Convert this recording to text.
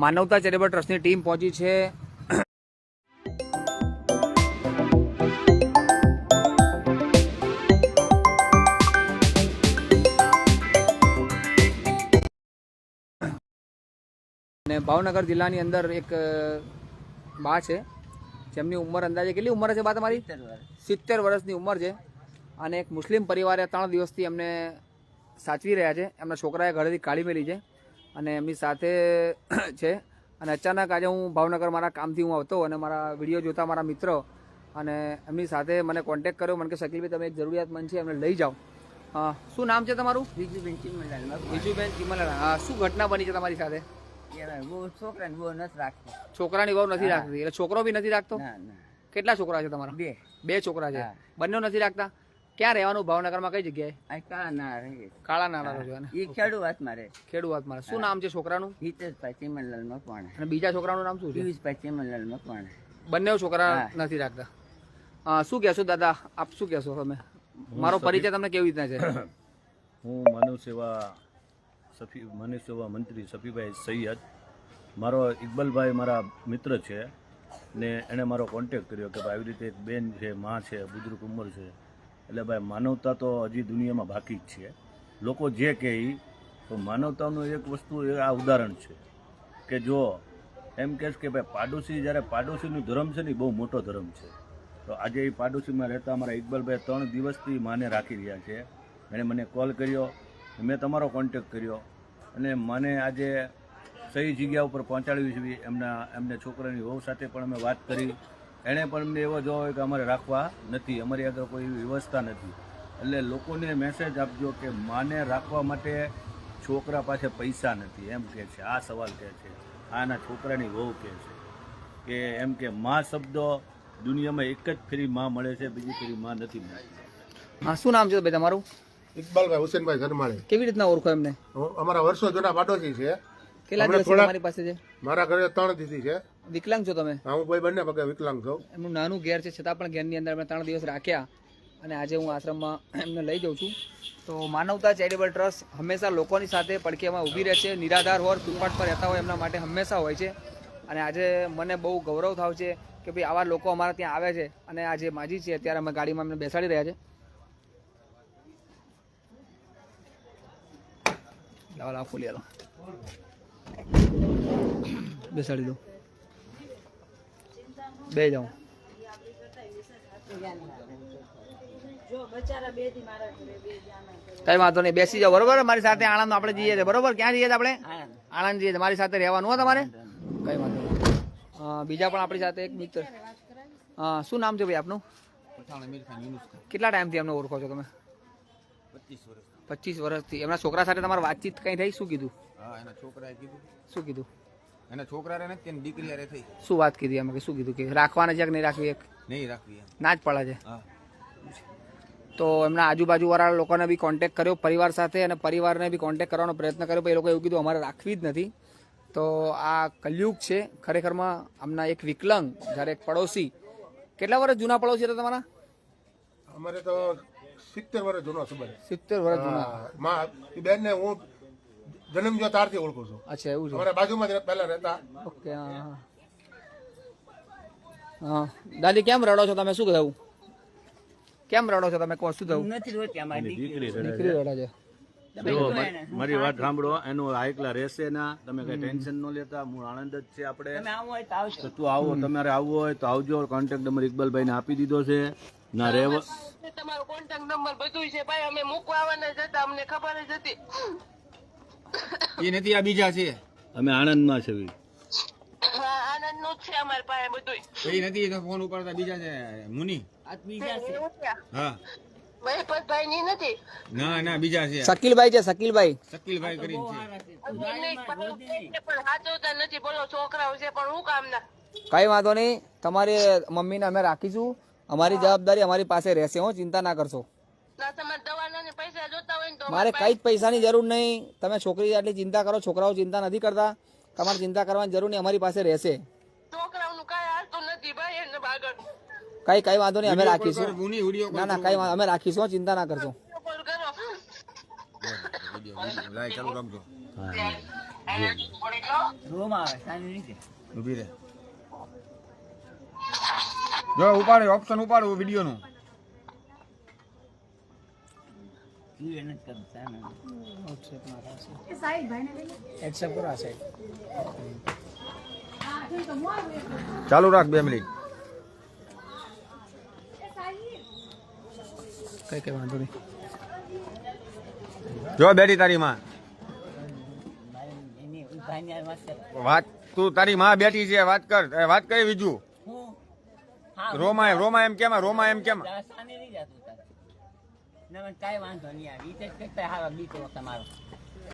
માનવતા ચેરિટેબલ ટ્રસ્ટની ટીમ પહોંચી છે અને ભાવનગર જિલ્લાની અંદર એક બા છે જેમની ઉંમર અંદાજે કેટલી ઉંમર છે બા તમારી? 70 વર્ષની ઉંમર છે અને એક મુસ્લિમ પરિવારે 3 દિવસથી એમને સાચવી રહ્યા છે. એમના છોકરાએ ઘરેથી કાઢી મેલી છે અને એમની સાથે છે. અને અચાનક આજે હું ભાવનગર મારા કામથી હું આવતો અને મારા વિડીયો જોતા મારા મિત્રો અને એમની સાથે મને કોન્ટેક્ટ કર્યો. મને કે શકીલભાઈ તમે એક જરૂરિયાતમંદ છે એમને લઈ જાઓ. શું નામ છે તમારું? બીજુબેન ચીમલાલ. બીજુબેન ચીમલાલ. હા, શું ઘટના બની છે તમારી સાથે? છોકરાની બહુ નથી રાખતી. છોકરાની બહુ નથી રાખતી એટલે છોકરો બી નથી રાખતો? કેટલા છોકરા છે તમારા? 2 છોકરા છે. બંને નથી રાખતા. ક્યાં રહેવાનું ભાવનગરમાં? કઈ જગ્યાએ? કાળા નાળા રહો છો ને? એ ખેડૂતમાં રહે. ખેડૂતમાં. શું નામ છે છોકરાનું? હિતેશભાઈ ચીમલાલ મકવાણા. અને બીજા છોકરાનું નામ શું છે? પિયુષભાઈ ચીમલાલ મકવાણા. બંને છોકરા નથી રાખતા. શું કહેશો દાદા, આપ શું કહેશો તમે? મારો પરિચય તમને કેવી રીતના છે? હું માનવ સેવા મંત્રી સફીભાઈ સૈયદ. મારો ઇકબાલભાઈ મારા મિત્ર છે ને એણે મારો કોન્ટેક કર્યો કે ભાઈ આવી રીતે એક બેન છે, માં છે, બુજુર્ગ ઉંમર છે, એટલે ભાઈ માનવતા તો હજી દુનિયામાં બાકી જ છે. લોકો જે કહે તો માનવતાનું એક વસ્તુ આ ઉદાહરણ છે કે જો એમ કહેશ કે ભાઈ પાડોશી, જ્યારે પાડોશીનું ધર્મ છે ને બહુ મોટો ધર્મ છે. તો આજે એ પાડોશીમાં રહેતા અમારા ઇકબાલભાઈ 3 દિવસથી માને રાખી રહ્યા છે. એણે મને કોલ કર્યો, મેં તમારો કોન્ટેક કર્યો અને મને આજે સહી જગ્યા ઉપર પહોંચાડવી છે. એમને છોકરાની વહુ સાથે પણ અમે વાત કરી. એણે પણ અમને એવો જવાબ કે અમારે રાખવા નથી, અમારી આગળ કોઈ એવી વ્યવસ્થા નથી. એટલે લોકોને મેસેજ આપજો કે માને રાખવા માટે છોકરા પાસે પૈસા નથી એમ કહે છે. આ સવાલ કહે છે, આના છોકરાની વહુ કહે છે કે એમ કે માં શબ્દ દુનિયામાં એક જ ફેરી માં મળે છે, બીજી ફેરી માં નથી મળતી. હા, શું નામ છે ભાઈ તમારું? ઇકબાલભાઈ હુસેનભાઈ ધર્માણી. કેવી રીતના ઓળખો એમને? અમારા વર્ષો જૂના પાડોશી છે. કેટલા દિવસ તમારી પાસે છે? મારા ઘરે 3 દીધી છે. વિકલાંગ છો તમે? હું ભાઈ બંને પગે વિકલાંગ છું. એમનું નાનું ઘેર છે છતાં પણ ઘેરની અંદર અમે 3 દિવસ રાખ્યા અને આજે હું આશ્રમમાં એમને લઈ જાઉં છું. તો માનવતા ચેરિટેબલ ટ્રસ્ટ હંમેશા લોકોની સાથે પડખેમાં ઊભી રહે છે. નિરાધાર હોય, ફૂટપાથ પર રહેતા હોય એમના માટે હંમેશા હોય છે. અને આજે મને બહુ ગૌરવ થાય છે કે ભાઈ આવા લોકો અમારા ત્યાં આવે છે. અને આ જે માજી છે અત્યારે અમે ગાડીમાં એમને બેસાડી રહ્યા છે. લાવ ખોલી આલો, બેસાડી દો, બે જાઉં. કઈ વાંધો નહીં, બેસી જાઓ બરોબર. મારી સાથે આણંદ આપણે જઈએ છીએ બરોબર. ક્યાં જઈએ છીએ આપણે? આણંદ જઈએ. મારી સાથે રહેવાનું હોય તમારે, કઈ વાંધો નહીં. બીજા પણ આપણી સાથે એક મિત્ર. શું નામ છે ભાઈ આપનું? કેટલા ટાઈમથી એમને ઓળખો છો તમે? 25 વર્ષથી. એમના છોકરા સાથે તમારી વાતચીત કઈ થઈ? શું કીધું? એના છોકરાએ કીધું. શું કીધું? એના છોકરા ને તેની દીકરી હારે થઈ. શું વાત કીધી એમ? કે શું કીધું કે રાખવાના છે કે નહીં રાખવી? નહીં રાખવી, ના જ પડે છે. તો એમના આજુબાજુવાળા લોકોને બી કોન્ટેક્ટ કર્યો પરિવાર સાથે અને પરિવારને બી કોન્ટેક્ટ કરવાનો પ્રયત્ન કર્યો. પણ એ લોકો એવું કીધું અમારે રાખવી જ નથી. તો આ કલયુગ છે ખરેખરમાં. આમના એક વિકલાંગ, જ્યારે એક પડોશી. કેટલા વર્ષ જૂના પડોશી હતા તમારા? અમારે તો 70 વર્ષ જૂનો છે. 70 વર્ષ જૂના. બેન ને હું જન્મ જો તારથી ઓળખું છું. અચ્છા, એવું છે. અમારા બાજુમાં જ પહેલા રહેતા. ઓકે. હા, દાદી કેમ રડો છો તમે? શું કહ્યું? કેમ રડો છો તમે? શું થયું? નથી રોતી. અમારી દીકરી દીકરી રડે છે. મારી વાત સાંભળો, એનું આ એકલા રહેશે ના, તમે કઈ ટેન્શન ન લેતા. હું આણંદ જ છે આપણે. તું આવો, તમારે આવવું હોય તો આવજો. કોન્ટેક્ટ નંબર ઇકબાલભાઈ ને આપી દીધો છે. ના રહેવા તમારો કોન્ટેક્ટ નંબર બધું છે ભાઈ. અમે મૂકવા આવવાના જ હતા, અમને ખબર જ હતી. એ નથી, આ બીજા છે. અમે આણંદમાં છે. આનંદ નું છે અમારી પાસે બધું. એ નથી, ફોન ઉપાડતા બીજા છે. મુનિ. હા, ભાઈ ની નથી. ના બીજા છે. શકીલભાઈ છે, શકીલભાઈ. શકીલભાઈ કરીને છે. પણ સાચવતા નથી. બોલો, છોકરાઓ છે પણ હું કામ ના. કઈ વાંધો નહીં. તમારી મમ્મીને અમે રાખીશું. અમારી જવાબદારી અમારી પાસે રહેશે. હો, ચિંતા ના કરશો. ના, તમારે દવાના પૈસા જોતા મારે કઈ જ પૈસાની જરૂર નહીં. તમે છોકરી આટલી ચિંતા કરો, છોકરાઓ ચિંતા નથી કરતા. તમારે ચિંતા કરવાની જરૂર નહીં, અમારી પાસે રહેશે. છોકરાઓનું કાંઈ હાલતું નથી ભાઈ એને આગળ કઈ વાંધો નહીં, અમે રાખીશું. મુની વિડીયો ના ના કઈ અમે રાખીશું, ચિંતા ના કરશો. કોલ કરો લાઈ ચાલુ રાખજો. રૂમ આવે સાની રીતે ઊભી રહે. જો ઉપાડે ઓપ્શન ઉપાડો વિડીયો નું. ક્લિયર નથી કરતું સામે એક્સેપ્ટ કરો આ સાઈડ. ચાલુ રાખ 2 મિનિટ. કઈ વાંધો નહીં. જો બેટી તારી માં એની ભાઈની હારે વાત કરે વાત, તું તારી માં બેઠી છે, વાત કર. વાત કરી બીજું. હું હા રોમા એમ કેમ, રોમા એમ કેમ. સાની નહીં જતું તારે ના મને કાંઈ વાંધો નહીં આવે ઈ તો કરતા હારો દીકરો તમારો